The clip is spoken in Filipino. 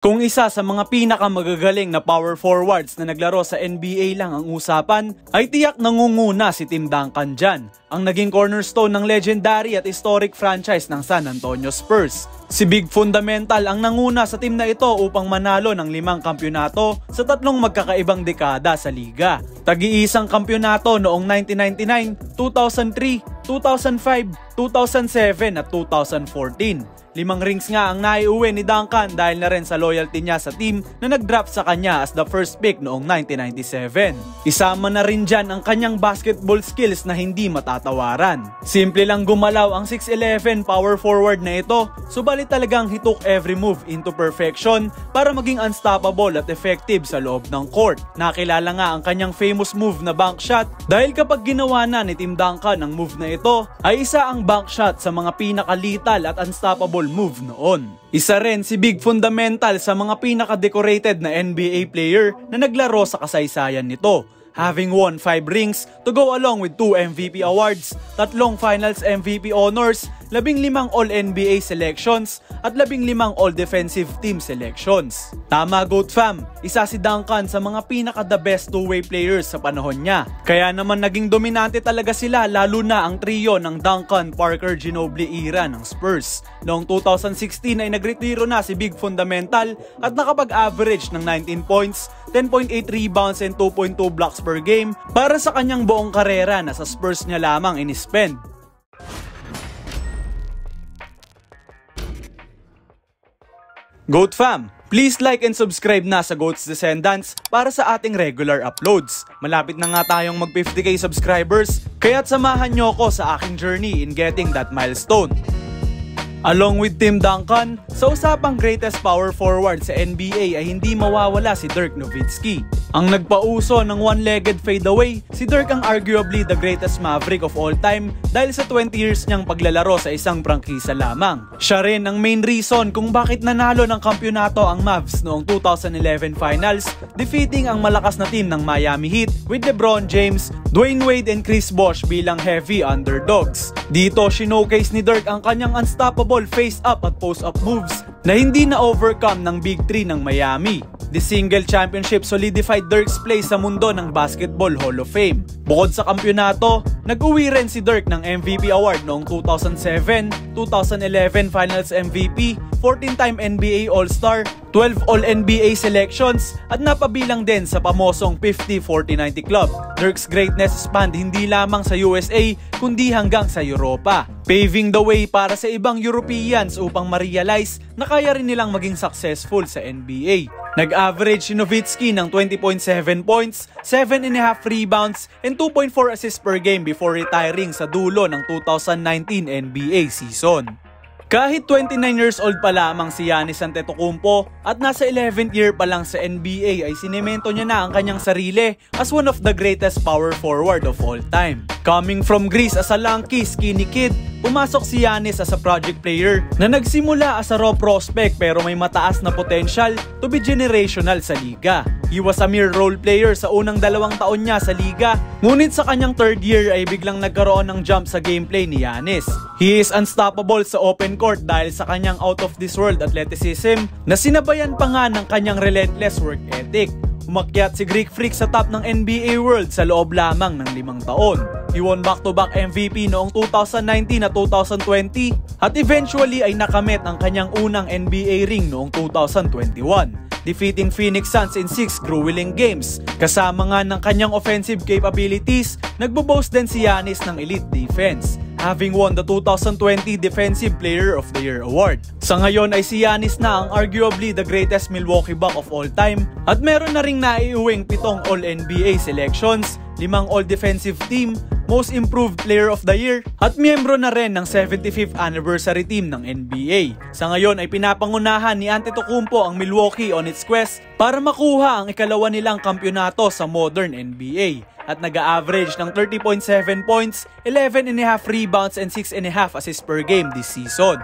Kung isa sa mga pinakamagagaling na power forwards na naglaro sa NBA lang ang usapan, ay tiyak nangunguna si Tim Duncan dyan, ang naging cornerstone ng legendary at historic franchise ng San Antonio Spurs. Si Big Fundamental ang nanguna sa team na ito upang manalo ng 5 kampyonato sa 3 magkakaibang dekada sa liga. Tagi-isang kampyonato noong 1999, 2003, 2005, 2007 at 2014. 5 rings nga ang naiuwi ni Duncan dahil na rin sa loyalty niya sa team na nag-draft sa kanya as the first pick noong 1997. Isama na rin dyan ang kanyang basketball skills na hindi matatawaran. Simple lang gumalaw ang 6'11 power forward na ito, subalit talagang he took every move into perfection para maging unstoppable at effective sa loob ng court. Nakilala nga ang kanyang famous move na bank shot dahil kapag ginawa na ni Tim Duncan ang move na ito, ay isa ang bank shot sa mga pinakalital at unstoppable move noon. Isa rin si Big Fundamental sa mga pinaka-decorated na NBA player na naglaro sa kasaysayan nito, having won 5 rings to go along with 2 MVP awards, 3 Finals MVP honors, 15 All-NBA selections at 15 All-Defensive Team selections. Tama GOAT fam, isa si Duncan sa mga pinaka-the best two-way players sa panahon niya. Kaya naman naging dominante talaga sila, lalo na ang trio ng Duncan, Parker, Ginobili era ng Spurs. Noong 2016 ay nagretiro na si Big Fundamental at nakapag-average ng 19 points, 10.8 rebounds and 2.2 blocks per game para sa kanyang buong karera na sa Spurs niya lamang inispend. GOAT fam, please like and subscribe na sa GOAT's Descendants para sa ating regular uploads. Malapit na nga tayong mag 50k subscribers, kaya't samahan nyo ko sa aking journey in getting that milestone. Along with Tim Duncan, sa usapang greatest power forward sa NBA ay hindi mawawala si Dirk Nowitzki. Ang nagpauso ng one-legged fadeaway, si Dirk ang arguably the greatest Maverick of all time dahil sa 20 years niyang paglalaro sa isang prangkisa lamang. Siya rin ang main reason kung bakit nanalo ng kampyonato ang Mavs noong 2011 Finals, defeating ang malakas na team ng Miami Heat with LeBron James, Dwayne Wade and Chris Bosh bilang heavy underdogs. Dito, sinokase ni Dirk ang kanyang unstoppable face-up at post-up moves na hindi na-overcome ng Big 3 ng Miami. The single championship solidified Dirk's place sa mundo ng Basketball Hall of Fame. Bukod sa kampyonato, nag-uwi rin si Dirk ng MVP award noong 2007, 2011 Finals MVP, 14-time NBA All-Star, 12 All-NBA selections at napabilang din sa pamosong 50-40-90 club. Dirk's greatness spanned hindi lamang sa USA kundi hanggang sa Europa, paving the way para sa ibang Europeans upang ma-realize na kaya rin nilang maging successful sa NBA. Nag-average si Nowitzki ng 20.7 points, 7.5 rebounds, and 2.4 assists per game before retiring sa dulo ng 2019 NBA season. Kahit 29 years old pa lamang si Giannis Antetokounmpo at nasa 11th year pa lang sa NBA ay sinemento niya na ang kanyang sarili as one of the greatest power forward of all time. Coming from Greece as a lanky, skinny kid, pumasok si Giannis as a project player na nagsimula as a raw prospect pero may mataas na potential to be generational sa liga. He was a mere role player sa unang 2 taon niya sa liga, ngunit sa kanyang 3rd year ay biglang nagkaroon ng jump sa gameplay ni Giannis. He is unstoppable sa open court dahil sa kanyang out of this world athleticism na sinabayan pa nga ng kanyang relentless work ethic. Umakyat si Greek Freak sa top ng NBA world sa loob lamang ng 5 taon. He won back-to-back MVP noong 2019 at 2020 at eventually ay nakamit ang kanyang unang NBA ring noong 2021, defeating Phoenix Suns in 6 grueling games. Kasama nga ng kanyang offensive capabilities, nagbo-boast din si Giannis ng elite defense, having won the 2020 Defensive Player of the Year award. Sa ngayon ay si Giannis na ang arguably the greatest Milwaukee Buck of all time at meron na ring naiuwing 7 All-NBA selections, 5 All-Defensive Team, Most Improved Player of the Year at miyembro na rin ng 75th Anniversary Team ng NBA. Sa ngayon ay pinapangunahan ni Antetokounmpo ang Milwaukee on its quest para makuha ang ikalawa nilang kampyonato sa modern NBA at nag-a-average ng 30.7 points, 11.5 rebounds and 6.5 assists per game this season.